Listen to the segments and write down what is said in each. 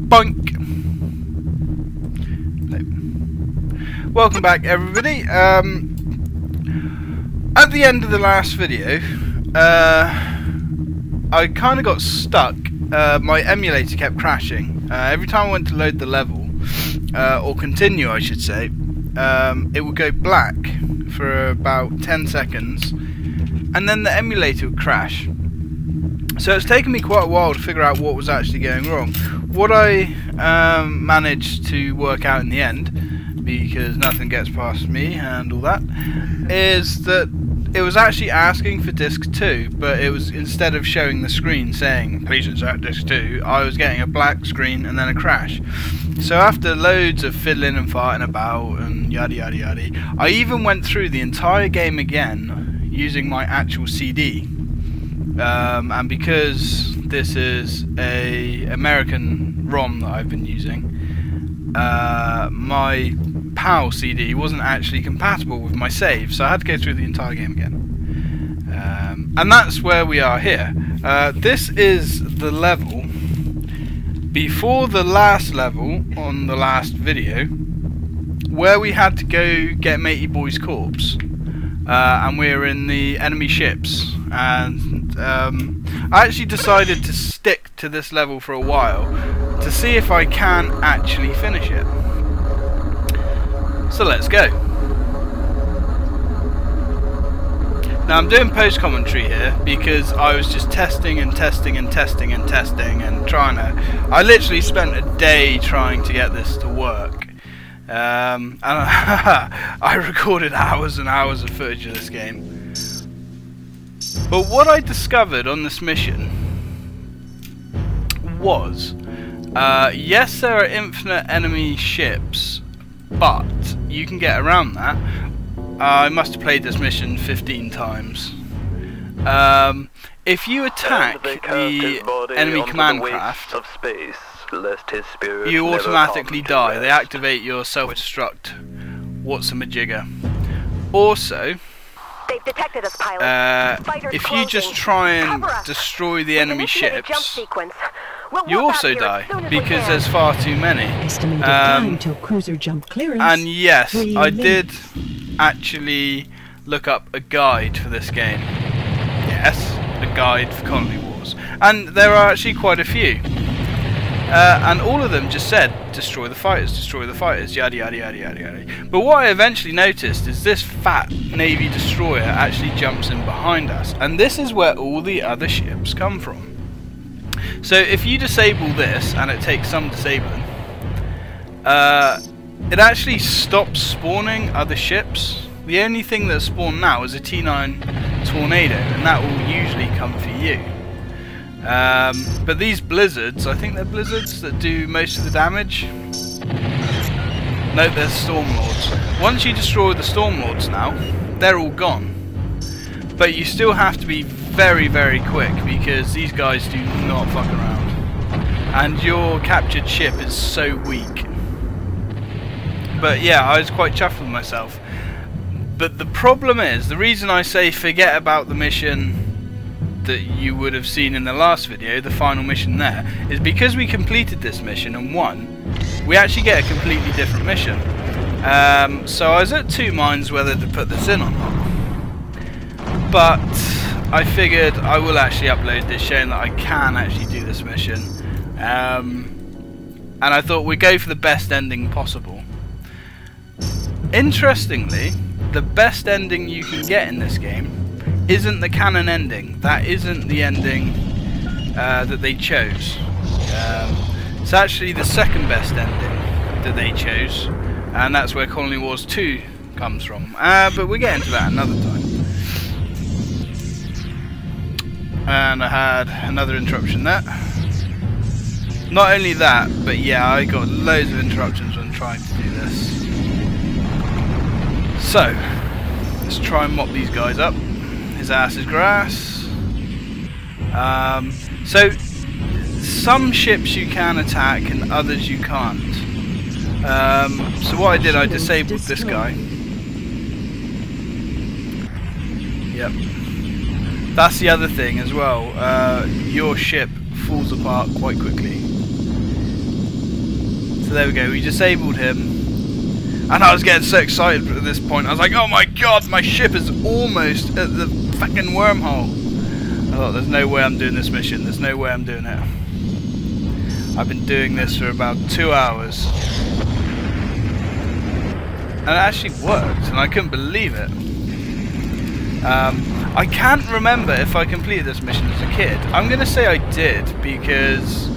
Boink! Welcome back, everybody. At the end of the last video, I kind of got stuck. My emulator kept crashing. Every time I went to load the level, or continue I should say, it would go black for about 10 seconds, and then the emulator would crash. So it's taken me quite a while to figure out what was actually going wrong. What I managed to work out in the end, because nothing gets past me and all that, is that it was actually asking for disc 2, but it was, instead of showing the screen saying please insert disc 2, I was getting a black screen and then a crash. So after loads of fiddling and farting about and yada yada yada, I even went through the entire game again using my actual CD. And because this is a American ROM that I've been using, my PAL CD wasn't actually compatible with my save, so I had to go through the entire game again. And that's where we are here. This is the level before the last level on the last video, where we had to go get Matey Boy's corpse, and we're in the enemy ships. And I actually decided to stick to this level for a while to see if I can actually finish it. So let's go. Now I'm doing post commentary here because I was just testing and testing and testing and testing and trying to. I literally spent a day trying to get this to work. And I recorded hours and hours of footage of this game. But what I discovered on this mission was, yes, there are infinite enemy ships, but you can get around that. I must have played this mission 15 times. If you attack the enemy command craft, you automatically die. They activate your self-destruct whatsamajigger. Also, they've detected us, pilot. if you just try and destroy the enemy ships, you also die because there's far too many. And yes, I did actually look up a guide for this game. Yes, a guide for Colony Wars, and there are actually quite a few. And all of them just said destroy the fighters, yada yada yada yada yada. But what I eventually noticed is this fat Navy destroyer actually jumps in behind us, and this is where all the other ships come from. So if you disable this, and it takes some disabling, it actually stops spawning other ships. The only thing that's spawned now is a T9 Tornado, and that will usually come for you. But these blizzards, I think they're blizzards that do most of the damage. No, they're Stormlords. Once you destroy the Stormlords now, they're all gone. But you still have to be very, very quick because these guys do not fuck around. And your captured ship is so weak. But yeah, I was quite chuffed with myself. But the problem is, the reason I say forget about the mission that you would have seen in the last video, the final mission there, is because we completed this mission and won, we actually get a completely different mission. So I was at two minds whether to put this in or not, but I figured I will actually upload this showing that I can actually do this mission, and I thought we'd go for the best ending possible. Interestingly, the best ending you can get in this game isn't the canon ending. That isn't the ending that they chose. It's actually the second best ending that they chose, and that's where Colony Wars 2 comes from. But we'll get into that another time. And I had another interruption there. Not only that, but yeah, I got loads of interruptions when trying to do this. So, let's try and mop these guys up. His ass is grass. So some ships you can attack and others you can't. So what I did, I disabled this guy. Yep. That's the other thing as well. Your ship falls apart quite quickly. So there we go, we disabled him. And I was getting so excited at this point. I was like, oh my god, my ship is almost at the fucking wormhole. I thought, there's no way I'm doing this mission. There's no way I'm doing it. I've been doing this for about 2 hours. And it actually worked, and I couldn't believe it. I can't remember if I completed this mission as a kid. I'm going to say I did, because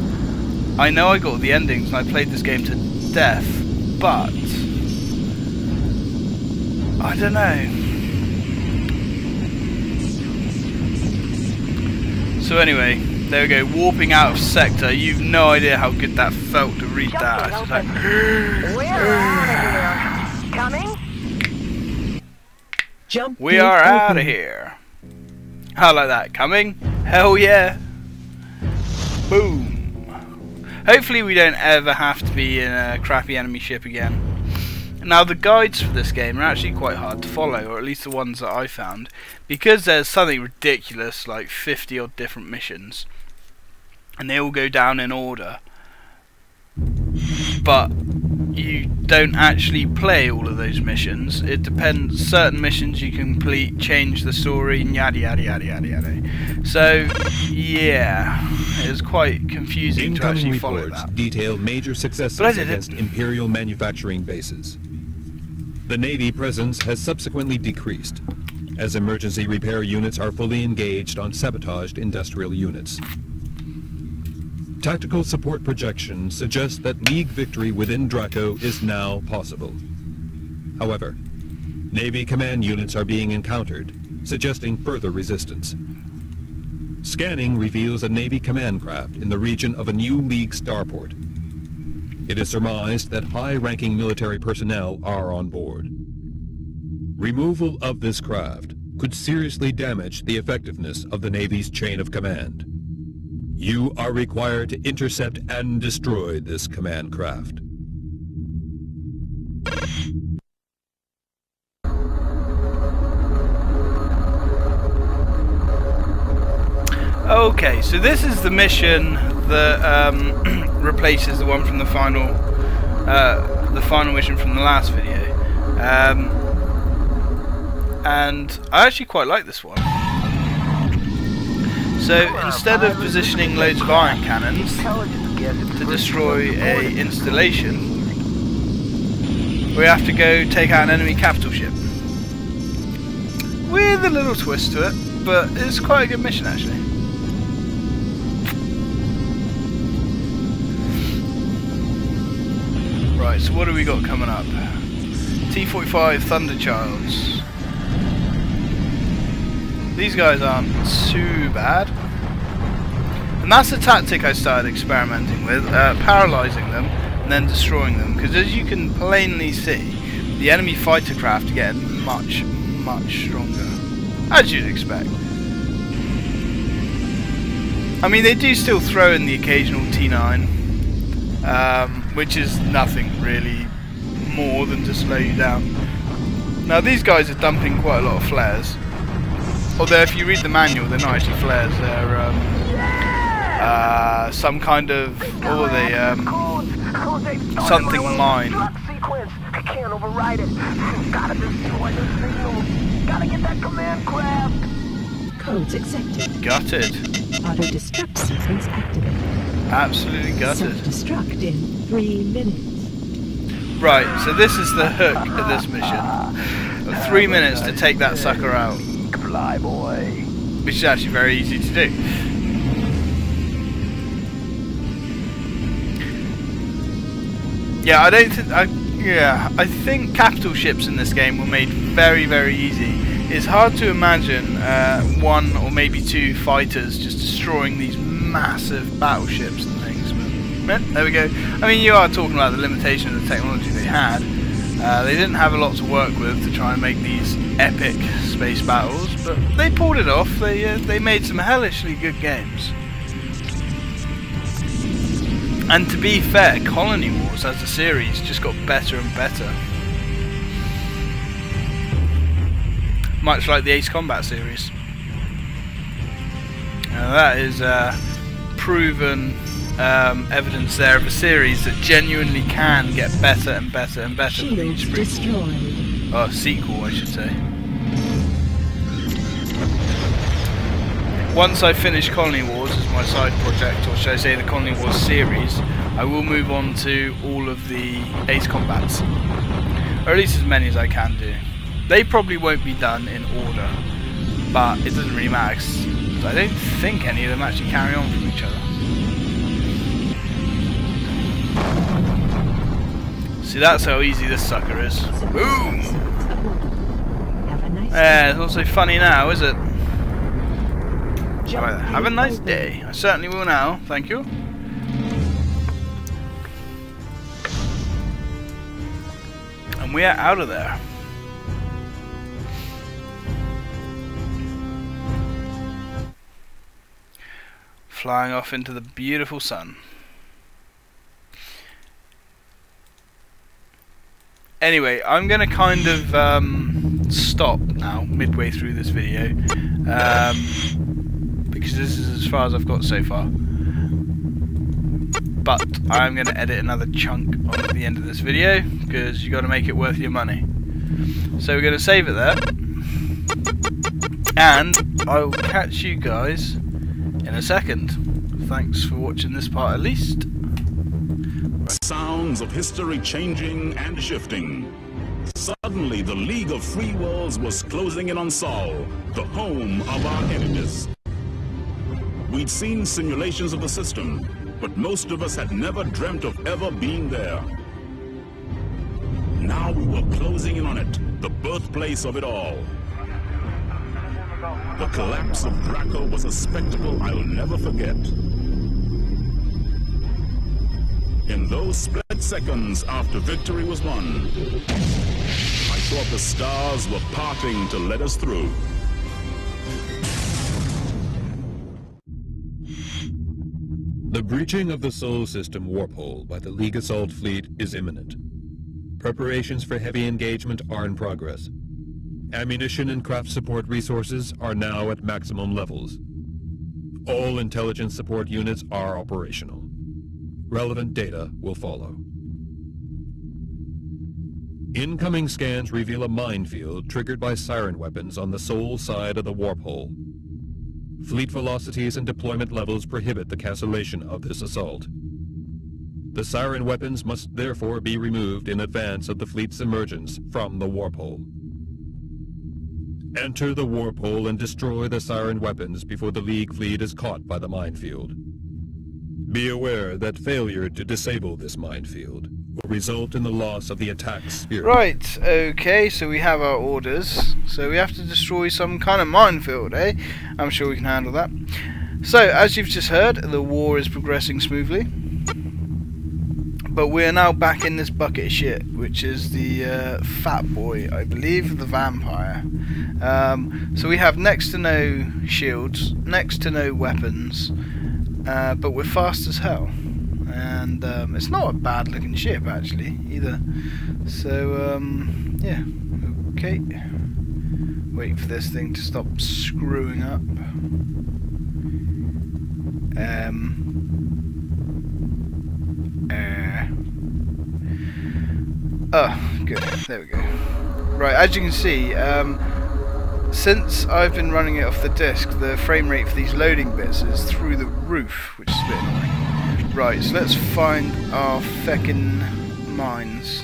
I know I got the endings and I played this game to death, but I don't know. So anyway, there we go, warping out of sector. You've no idea how good that felt to read that. It's like, We're out of here. Coming? We are out of here. I like that. Coming? Hell yeah. Boom. Hopefully we don't ever have to be in a crappy enemy ship again. Now the guides for this game are actually quite hard to follow, or at least the ones that I found, because there's something ridiculous like 50 odd different missions, and they all go down in order, but you don't actually play all of those missions. It depends. Certain missions you complete change the story and yada yada yada yada yada. So yeah, it was quite confusing to actually follow that. Detail major successes against Imperial manufacturing bases. The Navy presence has subsequently decreased, as emergency repair units are fully engaged on sabotaged industrial units. Tactical support projections suggest that League victory within Draco is now possible. However, Navy command units are being encountered, suggesting further resistance. Scanning reveals a Navy command craft in the region of a new League starport. It is surmised that high-ranking military personnel are on board. Removal of this craft could seriously damage the effectiveness of the Navy's chain of command. You are required to intercept and destroy this command craft. Okay, so this is the mission that replaces the one from the final mission from the last video, and I actually quite like this one. So instead of positioning loads of iron cannons to destroy a installation, we have to go take out an enemy capital ship with a little twist to it, but it's quite a good mission actually. Right, so what do we got coming up? T-45 Thunderchilds. These guys aren't too bad. And that's the tactic I started experimenting with, paralysing them and then destroying them. Because as you can plainly see, the enemy fighter craft are getting much, much stronger. As you'd expect. I mean, they do still throw in the occasional T9. Which is nothing really more than to slow you down. Now these guys are dumping quite a lot of flares, although if you read the manual they're not actually flares, they're some kind of, what were they, something mine. I can't override it. Gotta destroy the signal. Gotta get that command craft. Codes accepted. Gutted. Auto-destruct sequence activated. Absolutely gutted. Self-destruct in 3 minutes. Right, so this is the hook of this mission. 3 minutes to take that sucker out. Fly boy. Which is actually very easy to do. Yeah, I think capital ships in this game were made very, very easy. It's hard to imagine one or maybe two fighters just destroying these massive battleships and things. But there we go. I mean, you are talking about the limitation of the technology they had. They didn't have a lot to work with to try and make these epic space battles, but they pulled it off. They made some hellishly good games. And to be fair, Colony Wars as a series just got better and better. Much like the Ace Combat series. Now that is proven evidence there of a series that genuinely can get better and better and better with each Shields destroyed. Oh, sequel, I should say. Once I finish Colony Wars as my side project, or should I say the Colony Wars series, I will move on to all of the Ace Combats. Or at least as many as I can do. They probably won't be done in order, but it doesn't really matter, 'cause I don't think any of them actually carry on from each other. See, that's how easy this sucker is. Boom! Have a nice It's not so funny now, is it? Have a nice day. I certainly will now, thank you. And we are out of there. Flying off into the beautiful sun. Anyway, I'm going to kind of stop now, midway through this video, because this is as far as I've got so far. But I'm going to edit another chunk on at the end of this video, because you've got to make it worth your money. So we're going to save it there, and I will catch you guys in a second. Thanks for watching this part at least. Sounds of history changing and shifting. Suddenly, the League of Free Worlds was closing in on Sol, the home of our enemies. We'd seen simulations of the system, but most of us had never dreamt of ever being there. Now we were closing in on it, the birthplace of it all. The collapse of Draco was a spectacle I'll never forget. In those split seconds after victory was won, I thought the stars were parting to let us through. The breaching of the Sol System warp hole by the League Assault Fleet is imminent. Preparations for heavy engagement are in progress. Ammunition and craft support resources are now at maximum levels. All intelligence support units are operational. Relevant data will follow. Incoming scans reveal a minefield triggered by siren weapons on the Sol side of the warp hole. Fleet velocities and deployment levels prohibit the cancellation of this assault. The siren weapons must therefore be removed in advance of the fleet's emergence from the warp hole. Enter the warp hole and destroy the siren weapons before the League fleet is caught by the minefield. Be aware that failure to disable this minefield will result in the loss of the attack spirit. Right, okay, so we have our orders. So we have to destroy some kind of minefield, eh? I'm sure we can handle that. So, as you've just heard, the war is progressing smoothly. But we are now back in this bucket of shit, which is the fat boy, I believe, the vampire. So we have next to no shields, next to no weapons, but we're fast as hell. And it's not a bad looking ship actually either. So yeah, okay. Wait for this thing to stop screwing up. Oh, good. There we go. Right, as you can see, since I've been running it off the disk, the frame rate for these loading bits is through the roof, which is a bit annoying. Right, so let's find our feckin' mines.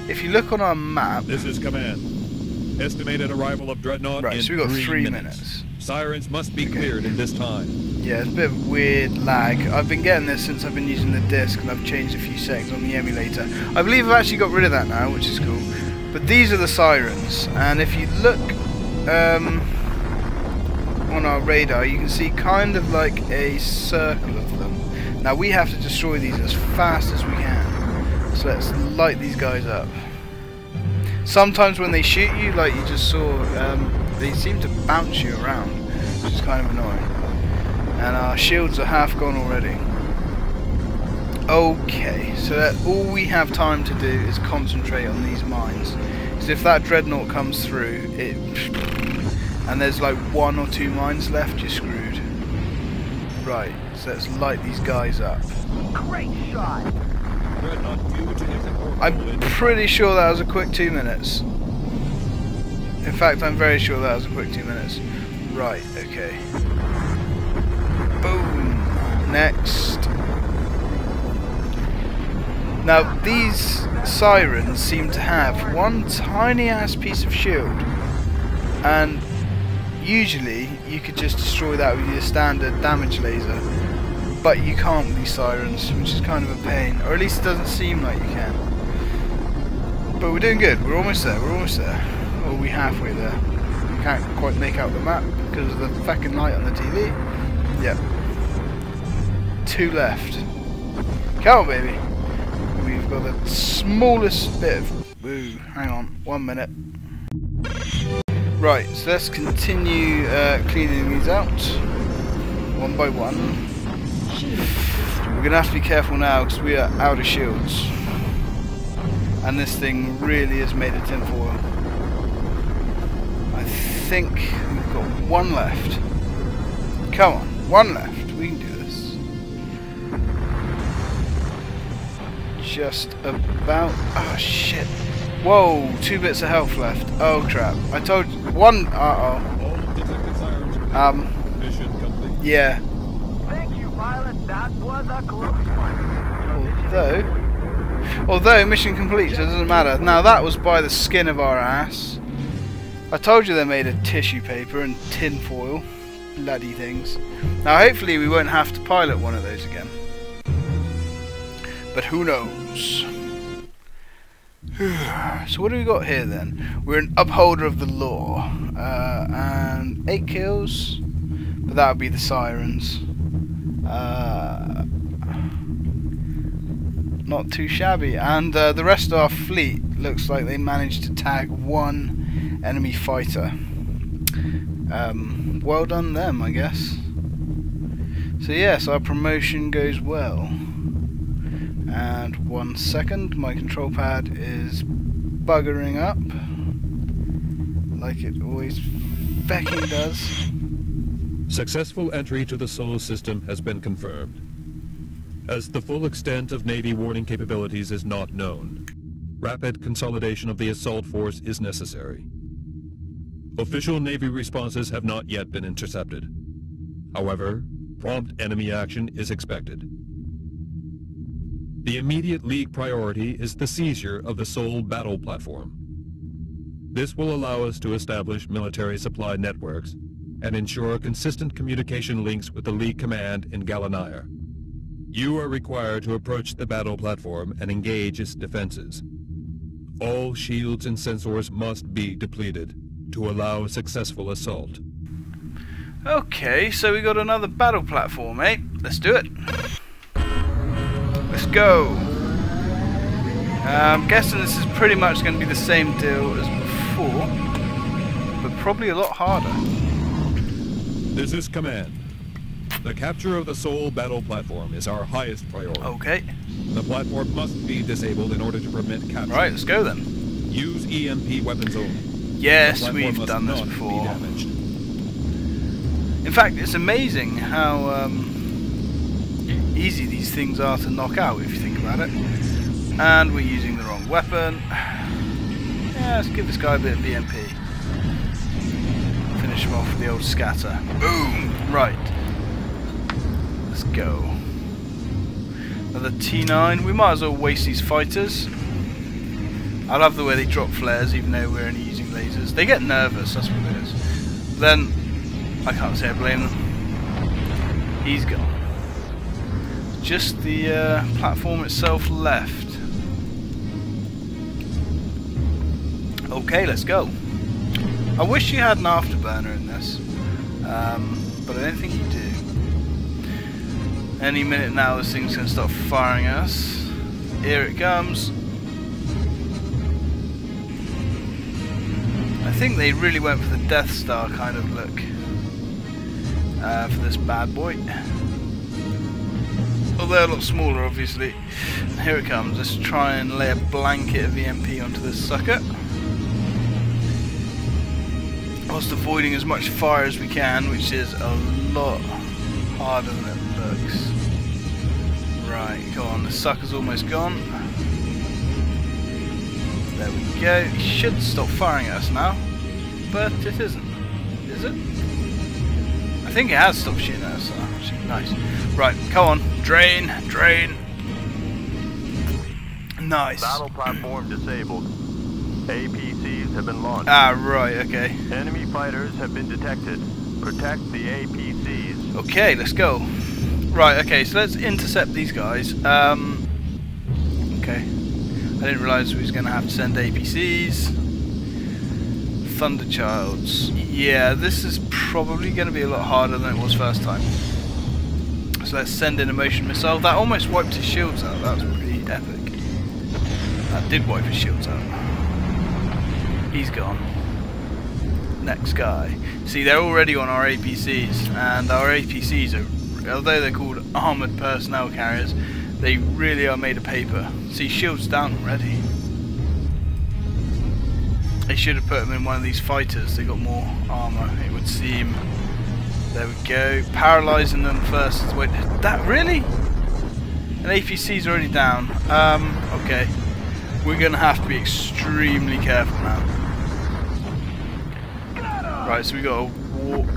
If you look on our map... This is command. Estimated arrival of Dreadnought right, in so we've got 3 3 minutes. Sirens must be cleared in this time. Yeah, it's a bit of weird lag. I've been getting this since I've been using the disc, and I've changed a few settings on the emulator. I believe I've actually got rid of that now, which is cool. But these are the sirens, and if you look on our radar, you can see kind of like a circle of them. Now we have to destroy these as fast as we can. So let's light these guys up. Sometimes when they shoot you, like you just saw, they seem to bounce you around, which is kind of annoying. And our shields are half gone already. Okay, so that all we have time to do is concentrate on these mines. Because if that dreadnought comes through, and there's like 1 or 2 mines left, you're screwed. Right, So let's light these guys up. Great shot. I'm pretty sure that was a quick 2 minutes. In fact, I'm very sure that was a quick 2 minutes. Right, okay. Boom. Next. Now, these sirens seem to have one tiny ass piece of shield. And usually, you could just destroy that with your standard damage laser. But you can't with these sirens, which is kind of a pain. Or at least it doesn't seem like you can. But we're doing good. We're almost there. We're almost there. Or we're halfway there. Can't quite make out the map because of the fucking light on the TV. Yep. 2 left. Come on, baby. We've got the smallest bit of... Ooh, hang on. 1 minute. Right, so let's continue cleaning these out. One by one. We're going to have to be careful now because we are out of shields. And this thing really is made of tinfoil. I think we've got 1 left. Come on, 1 left. We can do this. Just about. Oh shit. Whoa, 2 bits of health left. Oh crap. I told you. 1. Yeah. Thank you, pilot. That was a close one. Although mission complete, so it doesn't matter. Now that was by the skin of our ass. I told you they're made of tissue paper and tin foil. Bloody things. Now hopefully we won't have to pilot one of those again. But who knows? So what do we got here then? We're an upholder of the law. And 8 kills. But that would be the sirens. Not too shabby. And the rest of our fleet looks like they managed to tag 1 enemy fighter. Well done them, I guess. So yes, our promotion goes well. And 1 second, my control pad is buggering up. Like it always fucking does. Successful entry to the Sol system has been confirmed. As the full extent of Navy warning capabilities is not known, rapid consolidation of the assault force is necessary. Official Navy responses have not yet been intercepted. However, prompt enemy action is expected. The immediate League priority is the seizure of the Sol battle platform. This will allow us to establish military supply networks and ensure consistent communication links with the League command in Galanaya. You are required to approach the battle platform and engage its defenses. All shields and sensors must be depleted to allow a successful assault. Okay, so we got another battle platform, eh? Let's do it. Let's go. I'm guessing this is pretty much going to be the same deal as before, but probably a lot harder. This is command. The capture of the Sol battle platform is our highest priority. Okay. The platform must be disabled in order to prevent capture. Right, let's go then. Use EMP weapons only. Yes, we've done this before. In fact, it's amazing how easy these things are to knock out if you think about it. And we're using the wrong weapon. Yeah, let's give this guy a bit of EMP. Finish him off with the old scatter. Boom! Right. Let's go. Another T9. We might as well waste these fighters. I love the way they drop flares even though we're only using lasers. They get nervous, that's what it is. Then, I can't say I blame them. He's gone. Just the platform itself left. Okay, let's go. I wish you had an afterburner in this. But I don't think you do. Any minute now this thing's going to start firing at us. Here it comes. I think they really went for the Death Star kind of look for this bad boy. Although a lot smaller obviously. And here it comes. Let's try and lay a blanket of EMP onto this sucker. Whilst avoiding as much fire as we can, which is a lot harder than it looks. works. Right, come on, the sucker's almost gone. There we go. He should stop firing at us now, but it isn't. Is it? I think it has stopped shooting at us, so actually, nice. Right, come on, drain, drain. Nice. Battle platform disabled. APCs have been launched. Ah, right, okay. Enemy fighters have been detected. Protect the APCs. Okay, let's go. Right, okay, so let's intercept these guys. Okay. I didn't realise we was going to have to send APCs. Thunderchilds. Yeah, this is probably going to be a lot harder than it was first time. So let's send in a motion missile. That almost wiped his shields out. That was pretty epic. That did wipe his shields out. He's gone. Next guy. See, they're already on our APCs, and our APCs are, although they're called armoured personnel carriers, they really are made of paper. See, shields down already. They should have put them in one of these fighters. They got more armour, it would seem. There we go. Paralysing them first. Wait, that really? An APC's already down. Okay. We're gonna have to be extremely careful now. Right, so we got a warp,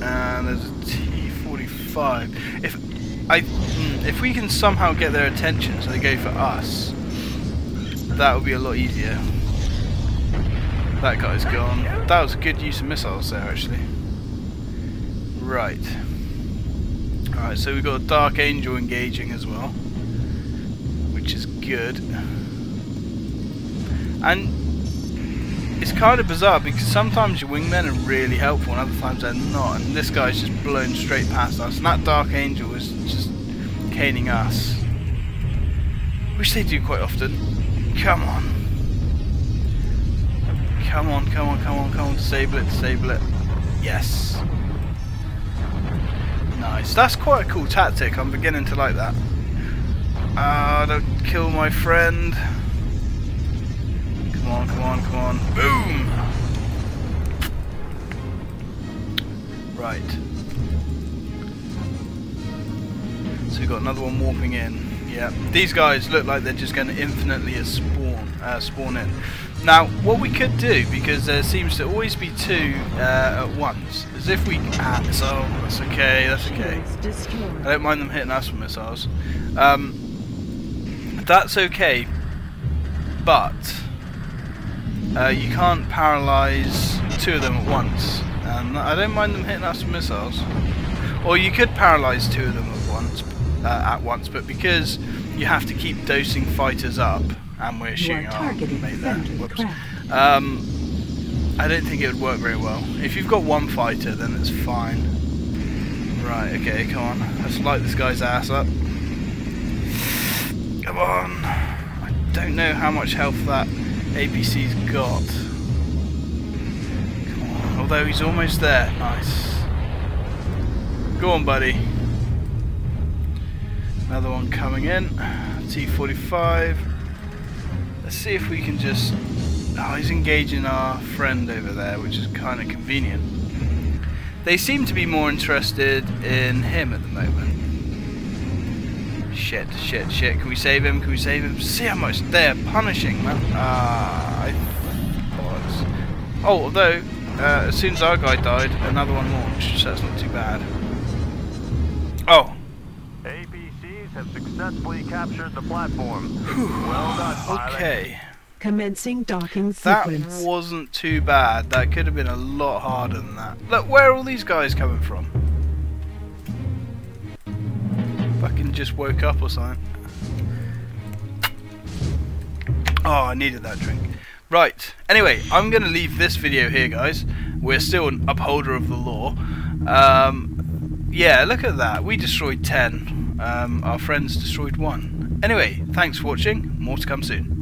and there's a T-45. If we can somehow get their attention so they go for us, that would be a lot easier. That guy's gone. That was a good use of missiles there, actually. Right. Alright, so we've got a Dark Angel engaging as well, which is good. And it's kind of bizarre because sometimes your wingmen are really helpful and other times they're not, and this guy's just blown straight past us, and that Dark Angel is just caning us, which they do quite often. Come on. Come on, come on, come on, come on, disable it, disable it. Yes. Nice. That's quite a cool tactic, I'm beginning to like that. Don't kill my friend. Come on, come on, come on. Boom! Right. So we've got another one warping in. Yeah. These guys look like they're just going to infinitely spawn in. Now, what we could do, because there seems to always be two at once, is if we... missile. That's okay, that's okay. I don't mind them hitting us with missiles. That's okay, but... you can't paralyse two of them at once, and I don't mind them hitting us with missiles. Or you could paralyse two of them at once, but because you have to keep dosing fighters up, and we're shooting our mate there. Whoops. I don't think it would work very well. If you've got one fighter, then it's fine. Right, okay, come on. Let's light this guy's ass up. Come on. I don't know how much health that APC's got. Come on. Although he's almost there. Nice. Go on, buddy. Another one coming in. T-45. Let's see if we can just... Oh, he's engaging our friend over there, which is kind of convenient. They seem to be more interested in him at the moment. Shit, shit, shit. Can we save him? Can we save him? See how much they're punishing, man. Oh, although, as soon as our guy died, another one launched, so that's not too bad. Oh. APCs have successfully captured the platform. Well done, pilot. Okay. Commencing docking That sequence. wasn't too bad. That could have been a lot harder than that. Look, where are all these guys coming from? Fucking just woke up or something. Oh, I needed that drink. Right, anyway, I'm going to leave this video here, guys. We're still an upholder of the law. Yeah, look at that. We destroyed 10. Our friends destroyed 1. Anyway, thanks for watching. More to come soon.